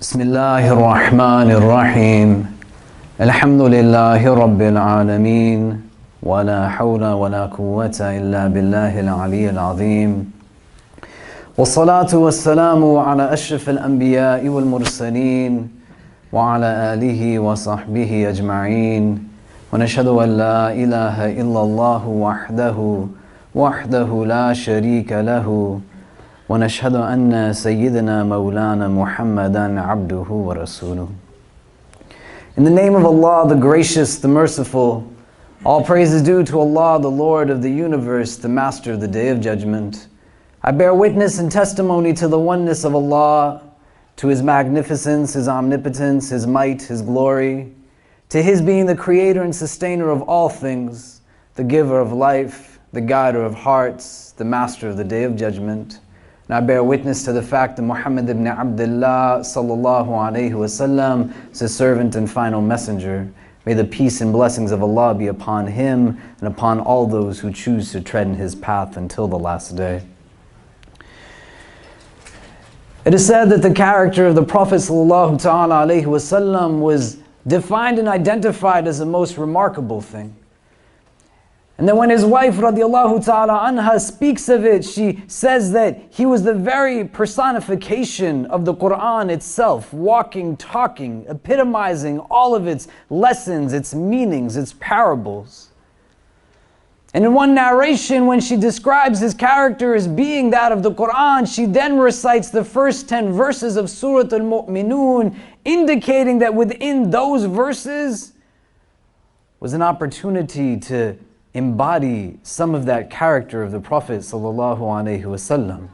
بسم الله الرحمن الرحيم الحمد لله رب العالمين ولا حول ولا قوة إلا بالله العلي العظيم والصلاة والسلام على أشرف الأنبياء والمرسلين وعلى آله وصحبه أجمعين ونشهد أن لا إله إلا الله وحده لا شريك له ونشهد أن سيدنا مولانا محمدا عبده ورسوله. In the name of Allah, the gracious, the merciful, all praise is due to Allah, the Lord of the universe, the Master of the Day of Judgment. I bear witness and testimony to the oneness of Allah, to His magnificence, His omnipotence, His might, His glory, to His being the creator and sustainer of all things, the giver of life, the guider of hearts, the Master of the Day of Judgment. And I bear witness to the fact that Muhammad ibn Abdullah sallallahu alayhi wasallam is His servant and final messenger. May the peace and blessings of Allah be upon him and upon all those who choose to tread in his path until the last day. It is said that the character of the Prophet sallallahu ta'ala alayhi wasallam was defined and identified as the most remarkable thing. And then when his wife radiallahu ta'ala anha speaks of it, she says that he was the very personification of the Quran itself, walking, talking, epitomizing all of its lessons, its meanings, its parables. And in one narration, when she describes his character as being that of the Quran, she then recites the first 10 verses of Surah Al-Mu'minun, indicating that within those verses was an opportunity to embody some of that character of the Prophet sallallahu alaihi wasallam.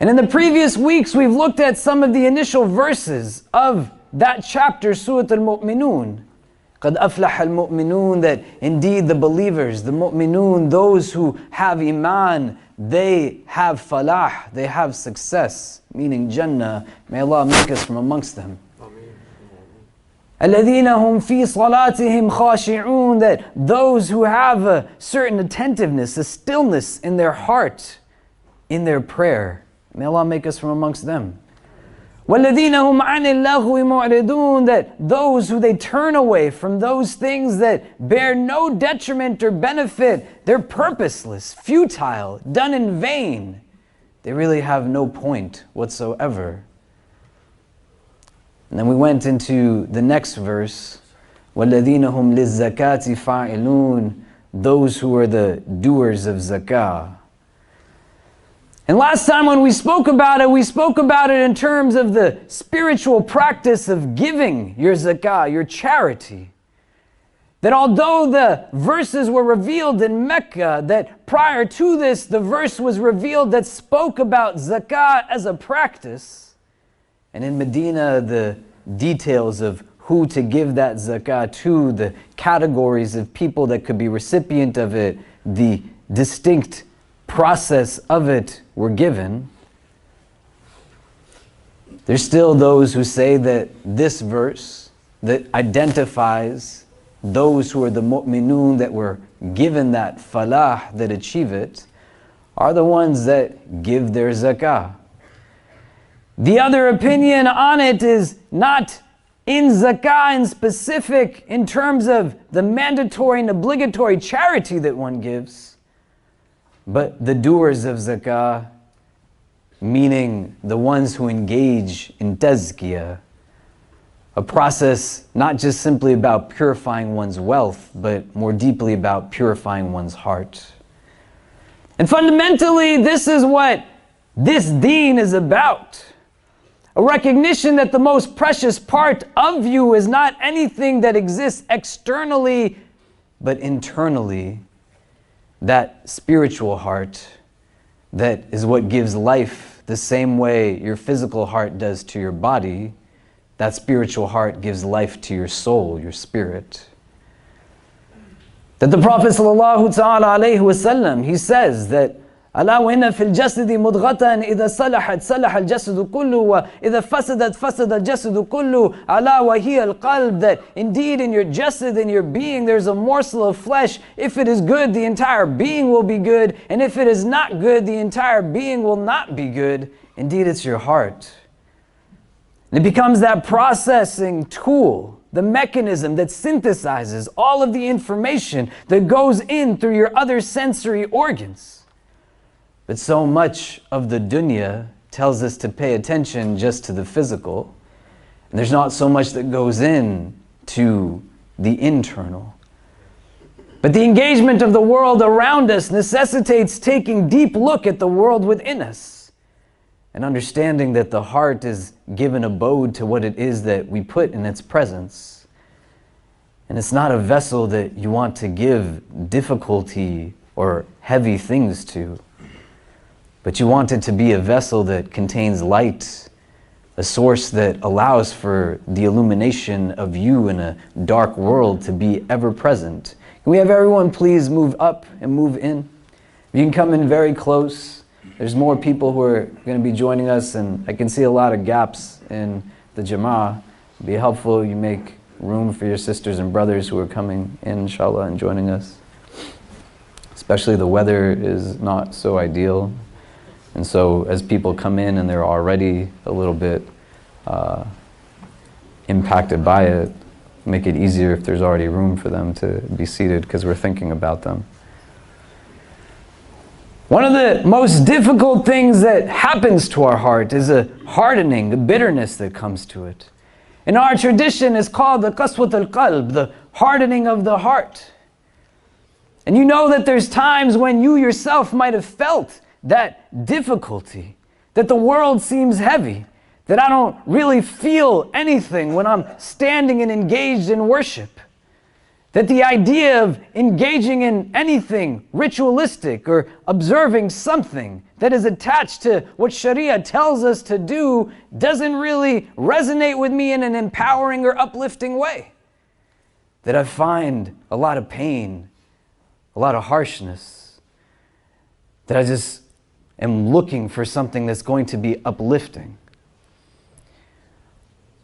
And in the previous weeks, we've looked at some of the initial verses of that chapter, Surah Al-Mu'minun. قَدْ أَفْلَحَ الْمُؤْمِنُونَ, that indeed the believers, the mu'minun, those who have iman, they have falah, they have success, meaning Jannah. May Allah make us from amongst them. الَّذِينَ هُمْ فِي صَلَاتِهِمْ خَاشِعُونَ, that those who have a certain attentiveness, a stillness in their heart, in their prayer. May Allah make us from amongst them. وَالَّذِينَ هُمْ عَنِ اللَّغْوِ مُعْرِضُونَ, that those who they turn away from those things that bear no detriment or benefit, they're purposeless, futile, done in vain. They really have no point whatsoever. And then we went into the next verse, وَالَّذِينَ هُمْ لِلزَّكَاةِ فَاعِلُونَ, those who are the doers of zakah. And last time when we spoke about it in terms of the spiritual practice of giving your zakah, your charity. That although the verses were revealed in Mecca, that prior to this, the verse was revealed that spoke about zakah as a practice. And in Medina, the details of who to give that zakah to, the categories of people that could be recipient of it, the distinct process of it were given. There's still those who say that this verse that identifies those who are the mu'minun that were given that falah, that achieve it, are the ones that give their zakah. The other opinion on it is not in zakah in specific in terms of the mandatory and obligatory charity that one gives, but the doers of zakah, meaning the ones who engage in tazkiyah, a process not just simply about purifying one's wealth, but more deeply about purifying one's heart. And fundamentally, this is what this deen is about. A recognition that the most precious part of you is not anything that exists externally, but internally. That spiritual heart, that is what gives life the same way your physical heart does to your body. That spiritual heart gives life to your soul, your spirit. That the Prophet sallallahu ta'ala alayhi wasallam, he says that ألا وإن في الجسد مضغة إذا صلحت صلح الجسد كله وإذا فسدت فسد الجسد كله ألا وهي القلب, that indeed in your jasad, in your being, there's a morsel of flesh. If it is good, the entire being will be good, and if it is not good, the entire being will not be good. Indeed, it's your heart. And it becomes that processing tool, the mechanism that synthesizes all of the information that goes in through your other sensory organs. But so much of the dunya tells us to pay attention just to the physical, and there's not so much that goes in to the internal. But the engagement of the world around us necessitates taking deep look at the world within us and understanding that the heart is given abode to what it is that we put in its presence. And it's not a vessel that you want to give difficulty or heavy things to, but you want it to be a vessel that contains light, a source that allows for the illumination of you in a dark world to be ever present. Can we have everyone please move up and move in? You can come in very close. There's more people who are going to be joining us, and I can see a lot of gaps in the Jama'ah. It'd be helpful you make room for your sisters and brothers who are coming in, inshallah, and joining us. Especially the weather is not so ideal. And so as people come in and they're already a little bit impacted by it, make it easier if there's already room for them to be seated, because we're thinking about them. One of the most difficult things that happens to our heart is a hardening, a bitterness that comes to it. In our tradition, it's called the qaswat al-qalb, the hardening of the heart. And you know that there's times when you yourself might have felt that difficulty, that the world seems heavy, that I don't really feel anything when I'm standing and engaged in worship. That the idea of engaging in anything ritualistic or observing something that is attached to what Sharia tells us to do doesn't really resonate with me in an empowering or uplifting way. That I find a lot of pain, a lot of harshness. That I just am looking for something that's going to be uplifting.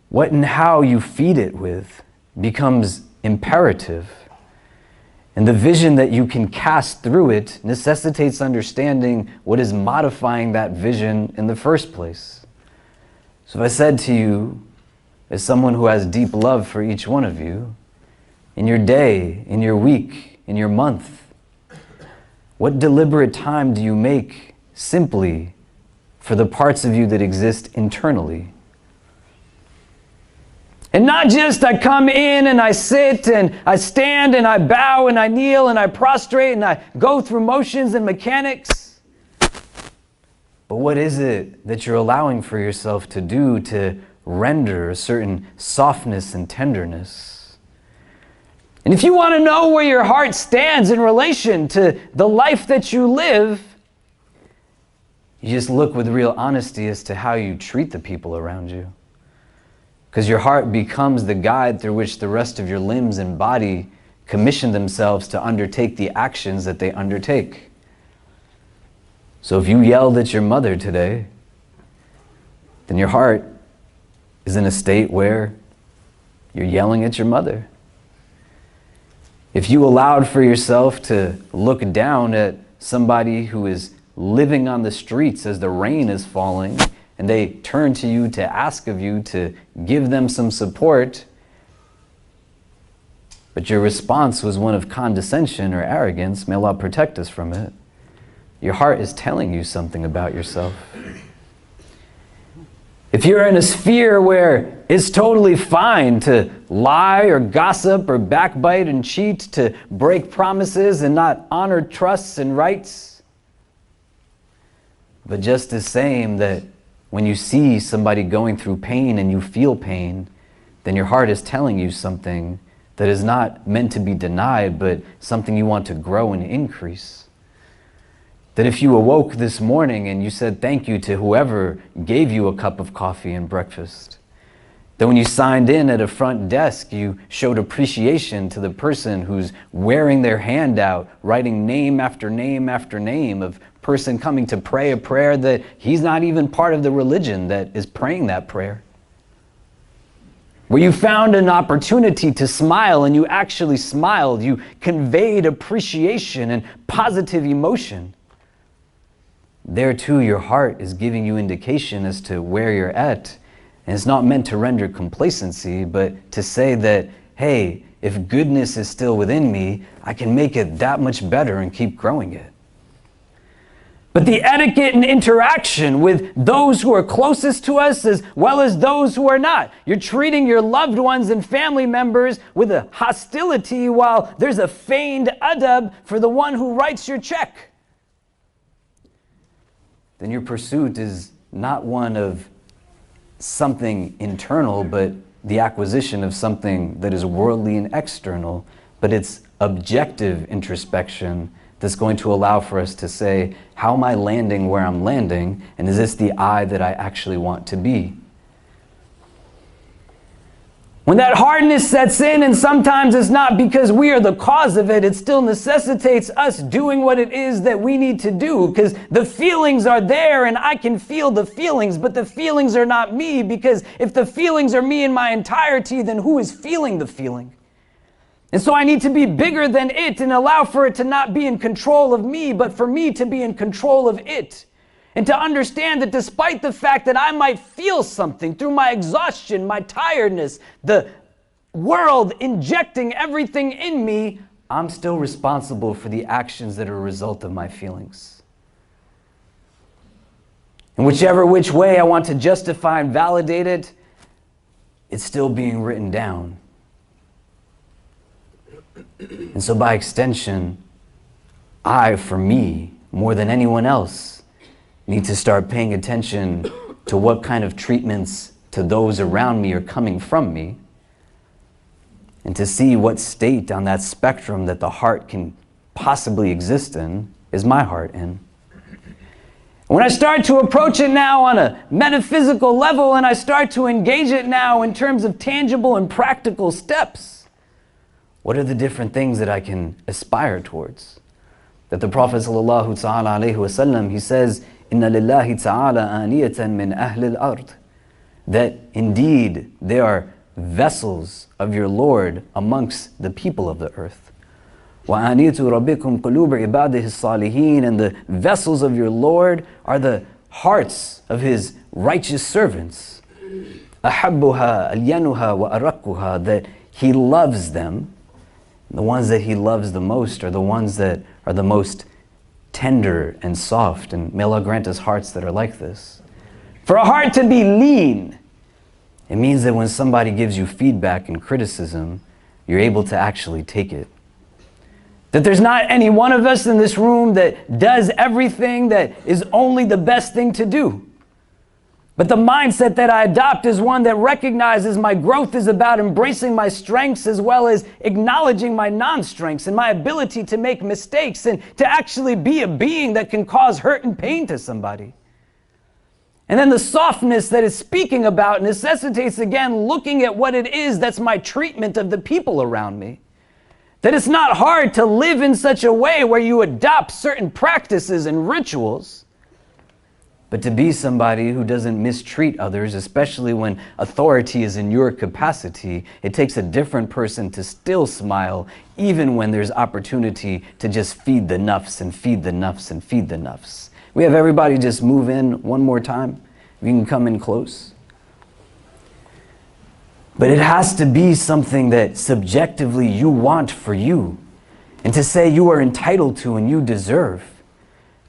What and how you feed it with becomes imperative. And the vision that you can cast through it necessitates understanding what is modifying that vision in the first place. So if I said to you, as someone who has deep love for each one of you, in your day, in your week, in your month, what deliberate time do you make simply for the parts of you that exist internally? And not just I come in and I sit and I stand and I bow and I kneel and I prostrate and I go through motions and mechanics. But what is it that you're allowing for yourself to do to render a certain softness and tenderness? And if you want to know where your heart stands in relation to the life that you live, you just look with real honesty as to how you treat the people around you. Because your heart becomes the guide through which the rest of your limbs and body commission themselves to undertake the actions that they undertake. So if you yelled at your mother today, then your heart is in a state where you're yelling at your mother. If you allowed for yourself to look down at somebody who is living on the streets as the rain is falling, and they turn to you to ask of you to give them some support, but your response was one of condescension or arrogance, may Allah protect us from it, your heart is telling you something about yourself. If you're in a sphere where it's totally fine to lie or gossip or backbite and cheat, to break promises and not honor trusts and rights, but just the same that when you see somebody going through pain and you feel pain, then your heart is telling you something that is not meant to be denied, but something you want to grow and increase. That if you awoke this morning and you said thank you to whoever gave you a cup of coffee and breakfast, that when you signed in at a front desk, you showed appreciation to the person who's wearing their hand out, writing name after name after name of person coming to pray a prayer that he's not even part of the religion that is praying that prayer. Where you found an opportunity to smile and you actually smiled, you conveyed appreciation and positive emotion. There too, your heart is giving you indication as to where you're at And it's not meant to render complacency, but to say that, hey, if goodness is still within me, I can make it that much better and keep growing it. But the etiquette and interaction with those who are closest to us as well as those who are not. You're treating your loved ones and family members with a hostility while there's a feigned adab for the one who writes your check. Then your pursuit is not one of something internal, but the acquisition of something that is worldly and external, but it's objective introspection that's going to allow for us to say, how am I landing where I'm landing? And is this the I that I actually want to be? When that hardness sets in, and sometimes it's not because we are the cause of it, it still necessitates us doing what it is that we need to do, because the feelings are there and I can feel the feelings, but the feelings are not me, because if the feelings are me in my entirety, then who is feeling the feeling? And so I need to be bigger than it and allow for it to not be in control of me, but for me to be in control of it. And to understand that despite the fact that I might feel something through my exhaustion, my tiredness, the world injecting everything in me, I'm still responsible for the actions that are a result of my feelings. And whichever which way I want to justify and validate it, it's still being written down. And so by extension, I, for me, more than anyone else, need to start paying attention to what kind of treatments to those around me are coming from me, and to see what state on that spectrum that the heart can possibly exist in is my heart in. When I start to approach it now on a metaphysical level, and I start to engage it now in terms of tangible and practical steps, what are the different things that I can aspire towards? That the Prophet sallallahu ta'ala alayhi wa sallam, he says, Inna lillahi ta'ala aniyatan min ahli al-ard. That indeed they are vessels of your Lord amongst the people of the earth. وَآنِيَةُ رَبِّكُمْ قُلُوبَ عِبَادِهِ الصَّالِحِينَ. And the vessels of your Lord are the hearts of His righteous servants. أَحَبُّهَا أَلْيَنُهَا وَأَرَقُّهَا. That He loves them. The ones that He loves the most are the ones that are the most tender and soft. And may Allah grant us hearts that are like this. For a heart to be lean, it means that when somebody gives you feedback and criticism, you're able to actually take it. That there's not any one of us in this room that does everything that is only the best thing to do. But the mindset that I adopt is one that recognizes my growth is about embracing my strengths as well as acknowledging my non-strengths and my ability to make mistakes and to actually be a being that can cause hurt and pain to somebody. And then the softness that it's speaking about necessitates, again, looking at what it is that's my treatment of the people around me. That it's not hard to live in such a way where you adopt certain practices and rituals, but to be somebody who doesn't mistreat others, especially when authority is in your capacity, it takes a different person to still smile, even when there's opportunity to just feed the nafs and feed the nafs and feed the nafs. We have everybody just move in one more time. You can come in close. But it has to be something that subjectively you want for you, and to say you are entitled to and you deserve.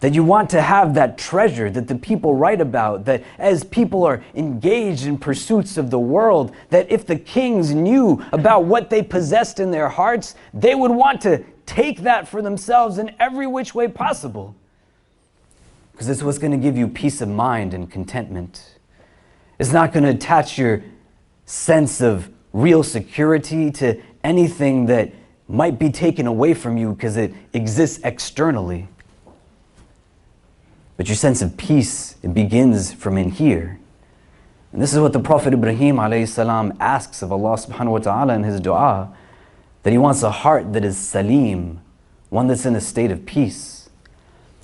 That you want to have that treasure that the people write about, that as people are engaged in pursuits of the world, that if the kings knew about what they possessed in their hearts, they would want to take that for themselves in every which way possible. Because it's what's going to give you peace of mind and contentment. It's not going to attach your sense of real security to anything that might be taken away from you because it exists externally. But your sense of peace, it begins from in here. And this is what the Prophet Ibrahim alayhi salam asks of Allah subhanahu wa ta'ala in his dua, that he wants a heart that is salim, one that's in a state of peace.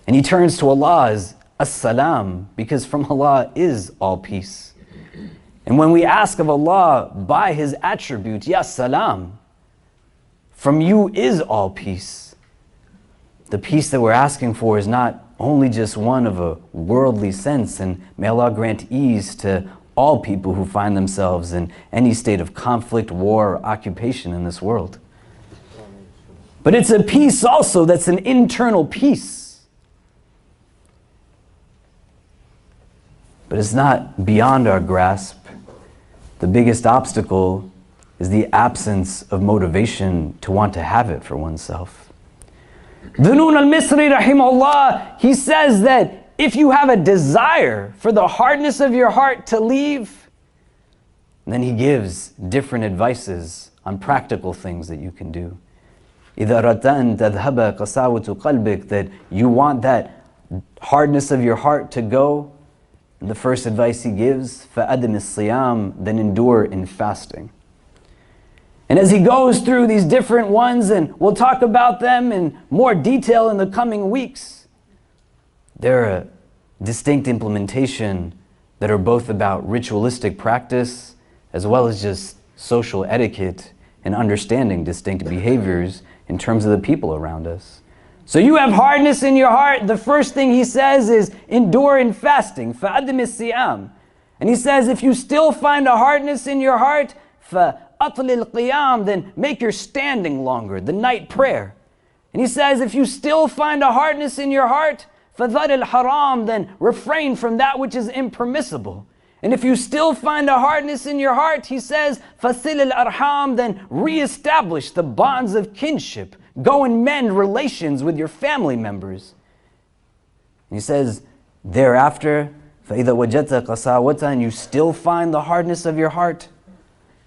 And he turns to Allah as as-salam, because from Allah is all peace. And when we ask of Allah by His attribute, Ya salam, from you is all peace. The peace that we're asking for is not only just one of a worldly sense, and may Allah grant ease to all people who find themselves in any state of conflict, war, or occupation in this world. But it's a peace also that's an internal peace. But it's not beyond our grasp. The biggest obstacle is the absence of motivation to want to have it for oneself. Dhunun al-Misri rahimahullah, he says that if you have a desire for the hardness of your heart to leave, then he gives different advices on practical things that you can do. إِذَا أَرَدْتَ أَن تَذْهَبَ قَسَاوَةُ قَلْبِكَ, that you want that hardness of your heart to go, and the first advice he gives, فَأَدِمِ الصِّيَامِ, then endure in fasting. And as he goes through these different ones, and we'll talk about them in more detail in the coming weeks, they're a distinct implementation that are both about ritualistic practice as well as just social etiquette and understanding distinct behaviors in terms of the people around us. So you have hardness in your heart. The first thing he says is endure in fasting. فَأَدِمِ الصِّيَامِ. And he says if you still find a hardness in your heart, فَأَطْلِ الْقِيَامِ, then make your standing longer, the night prayer. And he says if you still find a hardness in your heart, فَذَرِ الْحَرَامِ, then refrain from that which is impermissible. And if you still find a hardness in your heart, he says, فَصِلِ الْأَرْحَامِ, then reestablish the bonds of kinship. Go and mend relations with your family members. And he says, thereafter, فَإِذَا وَجَدْتَ قَسَاوَةً, and you still find the hardness of your heart,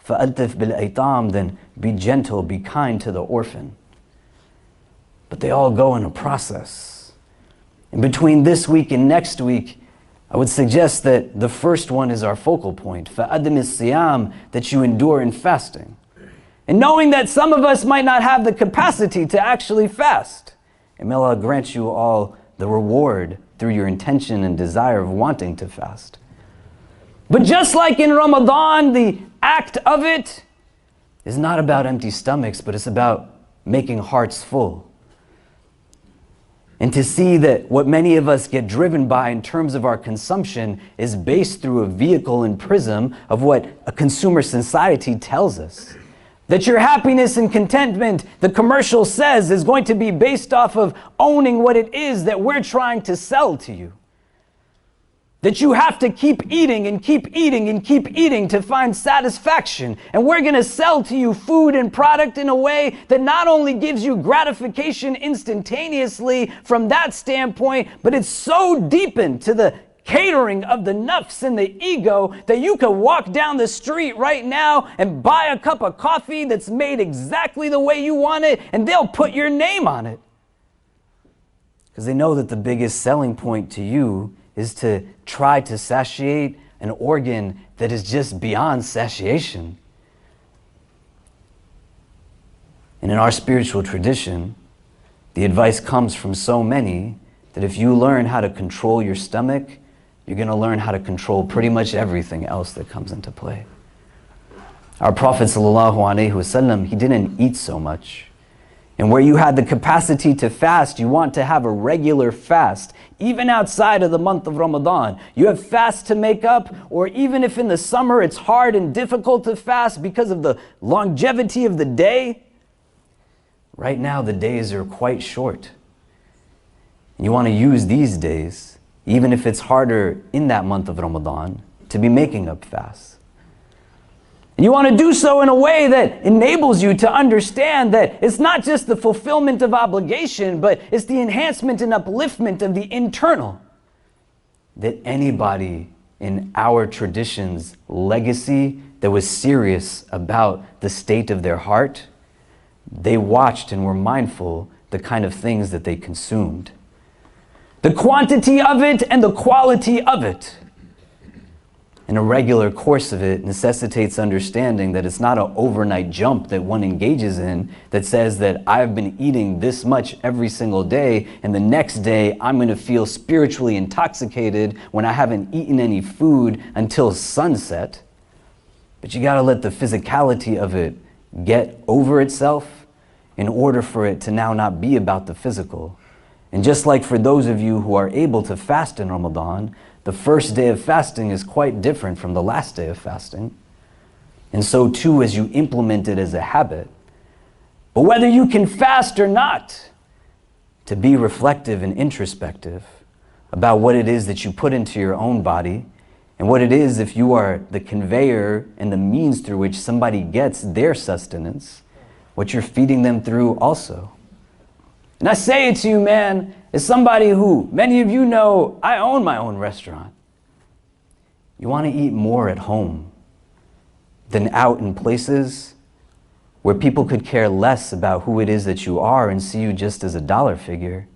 فَأَلْتِفْ بِالْأَيْتَامِ, then be gentle, be kind to the orphan. But they all go in a process. And between this week and next week, I would suggest that the first one is our focal point, فَأَدِمِ الصِّيَامِ, that you endure in fasting. And knowing that some of us might not have the capacity to actually fast, and may Allah grant you all the reward through your intention and desire of wanting to fast. But just like in Ramadan, the act of it is not about empty stomachs, but it's about making hearts full. And to see that what many of us get driven by in terms of our consumption is based through a vehicle and prism of what a consumer society tells us. That your happiness and contentment, the commercial says, is going to be based off of owning what it is that we're trying to sell to you. That you have to keep eating and keep eating and keep eating to find satisfaction. And we're going to sell to you food and product in a way that not only gives you gratification instantaneously from that standpoint, but it's so deepened to the catering of the nafs and the ego that you could walk down the street right now and buy a cup of coffee that's made exactly the way you want it, and they'll put your name on it. Because they know that the biggest selling point to you is to try to satiate an organ that is just beyond satiation. And in our spiritual tradition, the advice comes from so many that if you learn how to control your stomach, you're going to learn how to control pretty much everything else that comes into play. Our Prophet ﷺ, he didn't eat so much. And where you had the capacity to fast, you want to have a regular fast, even outside of the month of Ramadan. You have fasts to make up, or even if in the summer it's hard and difficult to fast because of the longevity of the day. Right now the days are quite short. And you want to use these days, even if it's harder in that month of Ramadan, to be making up fasts. And you want to do so in a way that enables you to understand that it's not just the fulfillment of obligation, but it's the enhancement and upliftment of the internal. That anybody in our tradition's legacy that was serious about the state of their heart, they watched and were mindful the kind of things that they consumed. The quantity of it and the quality of it. And a regular course of it necessitates understanding that it's not an overnight jump that one engages in that says that I've been eating this much every single day and the next day I'm going to feel spiritually intoxicated when I haven't eaten any food until sunset. But you got to let the physicality of it get over itself in order for it to now not be about the physical. And just like for those of you who are able to fast in Ramadan, the first day of fasting is quite different from the last day of fasting. And so too as you implement it as a habit. But whether you can fast or not, to be reflective and introspective about what it is that you put into your own body, and what it is if you are the conveyor and the means through which somebody gets their sustenance, what you're feeding them through also. And I say it to you, man, as somebody who, many of you know, I own my own restaurant. You want to eat more at home than out in places where people could care less about who it is that you are and see you just as a dollar figure.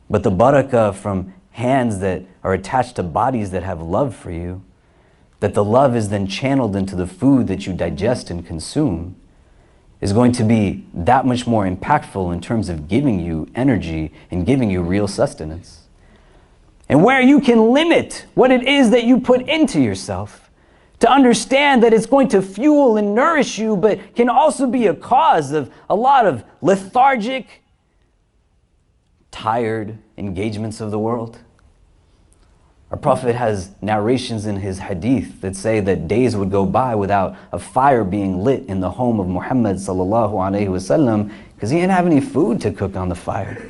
But the barakah from hands that are attached to bodies that have love for you, that the love is then channeled into the food that you digest and consume, is going to be that much more impactful in terms of giving you energy and giving you real sustenance. And where you can limit what it is that you put into yourself, to understand that it's going to fuel and nourish you, but can also be a cause of a lot of lethargic, tired engagements of the world. Our Prophet has narrations in his hadith that say that days would go by without a fire being lit in the home of Muhammad sallallahu alaihi wasallam because he didn't have any food to cook on the fire.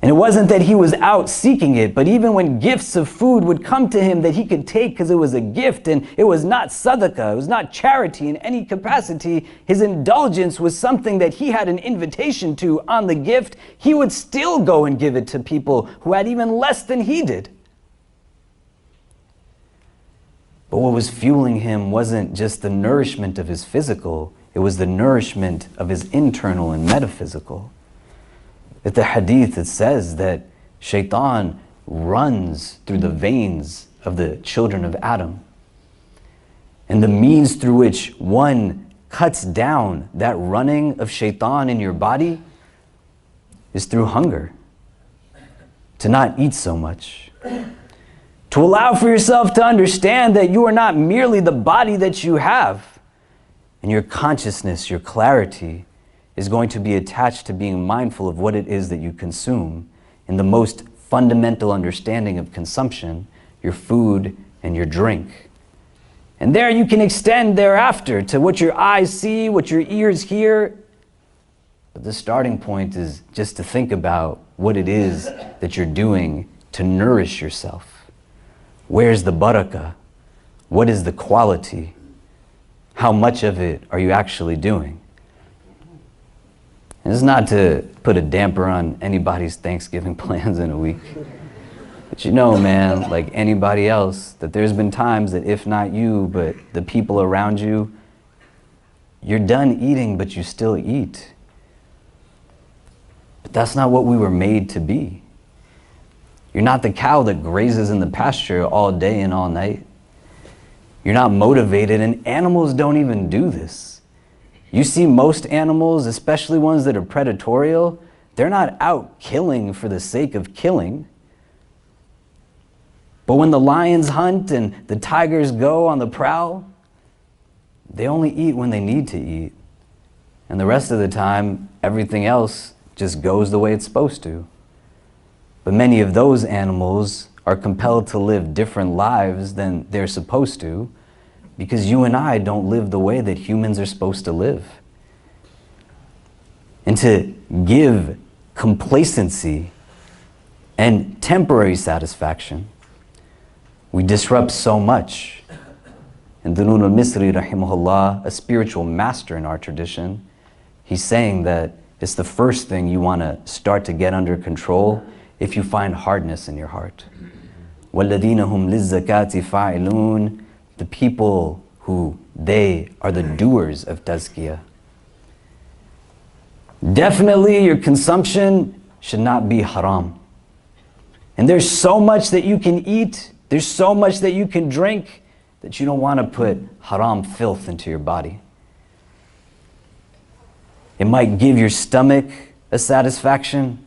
And it wasn't that he was out seeking it, but even when gifts of food would come to him that he could take because it was a gift and it was not sadaqah, it was not charity in any capacity, his indulgence was something that he had an invitation to on the gift, he would still go and give it to people who had even less than he did. But what was fueling him wasn't just the nourishment of his physical, it was the nourishment of his internal and metaphysical. At the hadith it says that shaitan runs through the veins of the children of Adam. And the means through which one cuts down that running of shaitan in your body is through hunger. To not eat so much. To allow for yourself to understand that you are not merely the body that you have, and your consciousness, your clarity, is going to be attached to being mindful of what it is that you consume in the most fundamental understanding of consumption, your food and your drink. And there you can extend thereafter to what your eyes see, what your ears hear. But the starting point is just to think about what it is that you're doing to nourish yourself. Where's the barakah? What is the quality? How much of it are you actually doing? And it's not to put a damper on anybody's Thanksgiving plans in a week. But you know, man, like anybody else, that there's been times that if not you, but the people around you, you're done eating, but you still eat. But that's not what we were made to be. You're not the cow that grazes in the pasture all day and all night. You're not motivated, and animals don't even do this. You see most animals, especially ones that are predatorial, they're not out killing for the sake of killing. But when the lions hunt and the tigers go on the prowl, they only eat when they need to eat. And the rest of the time, everything else just goes the way it's supposed to. But many of those animals are compelled to live different lives than they're supposed to, because you and I don't live the way that humans are supposed to live. And to give complacency and temporary satisfaction, we disrupt so much. And Dunun al-Misri, rahimahullah, a spiritual master in our tradition, he's saying that it's the first thing you want to start to get under control if you find hardness in your heart. وَالَّذِينَ هُمْ لِلزَّكَاةِ فَاعِلُونَ, the people who they are the doers of tazkiyah. Definitely your consumption should not be haram. And there's so much that you can eat, there's so much that you can drink, that you don't want to put haram filth into your body. It might give your stomach a satisfaction,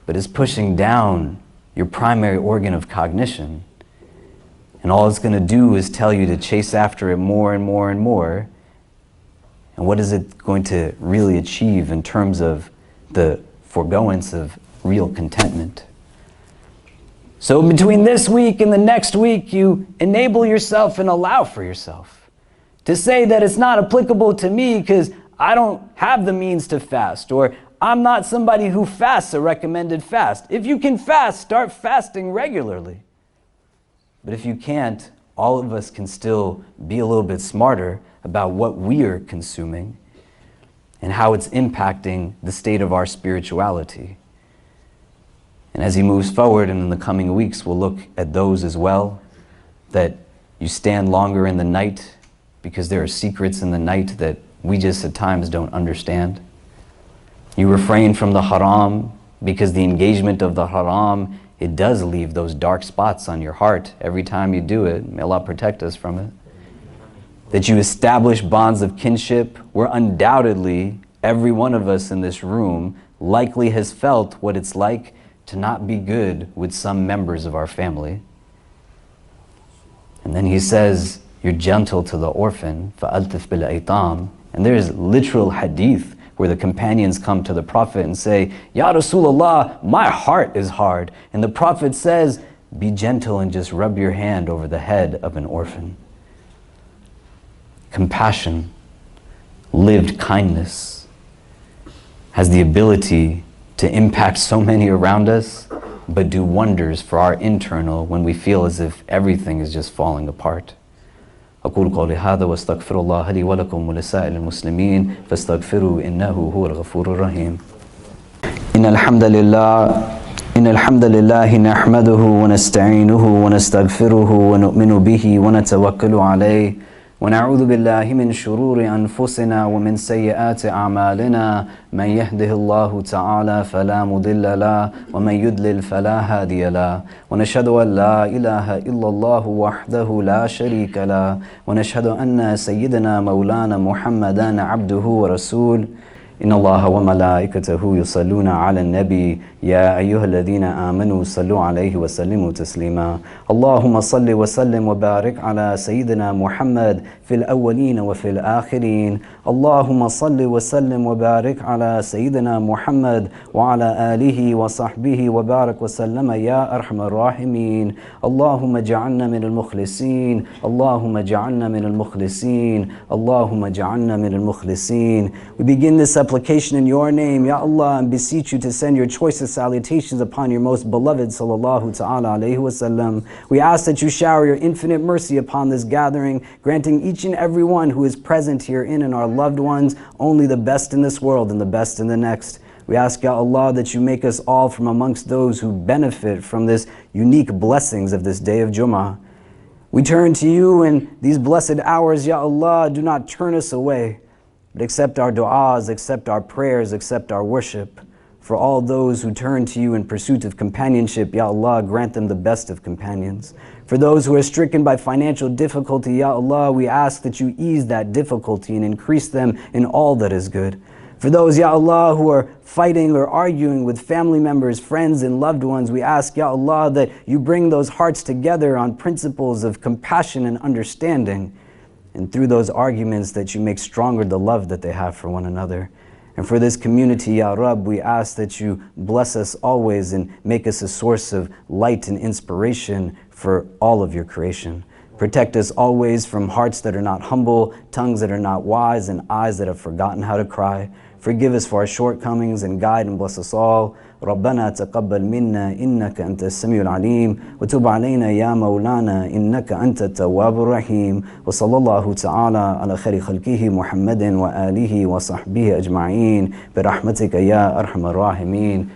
but it's pushing down your primary organ of cognition. And all it's going to do is tell you to chase after it more and more and more. And what is it going to really achieve in terms of the foregoance of real contentment? So between this week and the next week, you enable yourself and allow for yourself to say that it's not applicable to me because I don't have the means to fast, or I'm not somebody who fasts a recommended fast. If you can fast, start fasting regularly. But if you can't, all of us can still be a little bit smarter about what we are consuming and how it's impacting the state of our spirituality. And as he moves forward, and in the coming weeks, we'll look at those as well, that you stand longer in the night because there are secrets in the night that we just at times don't understand. You refrain from the haram because the engagement of the haram, it does leave those dark spots on your heart every time you do it. May Allah protect us from it. That you establish bonds of kinship where undoubtedly every one of us in this room likely has felt what it's like to not be good with some members of our family. And then he says, you're gentle to the orphan, فَأَلْتِفْ بِالْأَيْطَامِ. And there's literal hadith where the companions come to the Prophet and say, Ya Rasulullah, my heart is hard. And the Prophet says, be gentle and just rub your hand over the head of an orphan. Compassion, lived kindness, has the ability to impact so many around us, but do wonders for our internal when we feel as if everything is just falling apart. أقول قولي هذا واستغفر الله لي ولكم ولسائر المسلمين فاستغفروا إنه هو الغفور الرحيم. إن الحمد لله نحمده ونستعينه ونستغفره ونؤمن به ونتوكل عليه ونعوذ بالله من شرور أنفسنا ومن سيئات أعمالنا من يهده الله تعالى فلا مضل له ومن يضلل فلا هادي له ونشهد أن لا إله إلا الله وحده لا شريك له ونشهد أن سيدنا مولانا محمدا عبده ورسوله إن الله وملائكته يصلون على النبي يا أيها الذين آمنوا صلوا عليه وسلموا تسليما اللهم صل وسلم وبارك على سيدنا محمد في الأولين وفي الآخرين اللهم صل وسلم وبارك على سيدنا محمد وعلى آله وصحبه وبارك وسلم يا أرحم الراحمين اللهم اجعلنا من المخلصين اللهم اجعلنا من المخلصين اللهم اجعلنا من المخلصين. We begin this supplication in your name, Ya Allah, and beseech you to send your choicest salutations upon your most beloved sallallahu ta'ala alayhi wasallam. We ask that you shower your infinite mercy upon this gathering, granting each and every one who is present herein and our loved ones only the best in this world and the best in the next. We ask, Ya Allah, that you make us all from amongst those who benefit from this unique blessings of this day of Jummah. We turn to you in these blessed hours, Ya Allah, do not turn us away, but accept our du'as, accept our prayers, accept our worship. For all those who turn to you in pursuit of companionship, Ya Allah, grant them the best of companions. For those who are stricken by financial difficulty, Ya Allah, we ask that you ease that difficulty and increase them in all that is good. For those, Ya Allah, who are fighting or arguing with family members, friends, and loved ones, we ask, Ya Allah, that you bring those hearts together on principles of compassion and understanding. And through those arguments, that you make stronger the love that they have for one another. And for this community, Ya Rabb, we ask that you bless us always and make us a source of light and inspiration for all of your creation. Protect us always from hearts that are not humble, tongues that are not wise, and eyes that have forgotten how to cry. Forgive us for our shortcomings and guide and bless us all. ربنا تقبل منا إنك أنت السميع العليم وتب علينا يا مولانا إنك أنت التواب الرحيم وصلى الله تعالى على خير خلقه محمد وآله وصحبه أجمعين برحمتك يا أرحم الراحمين.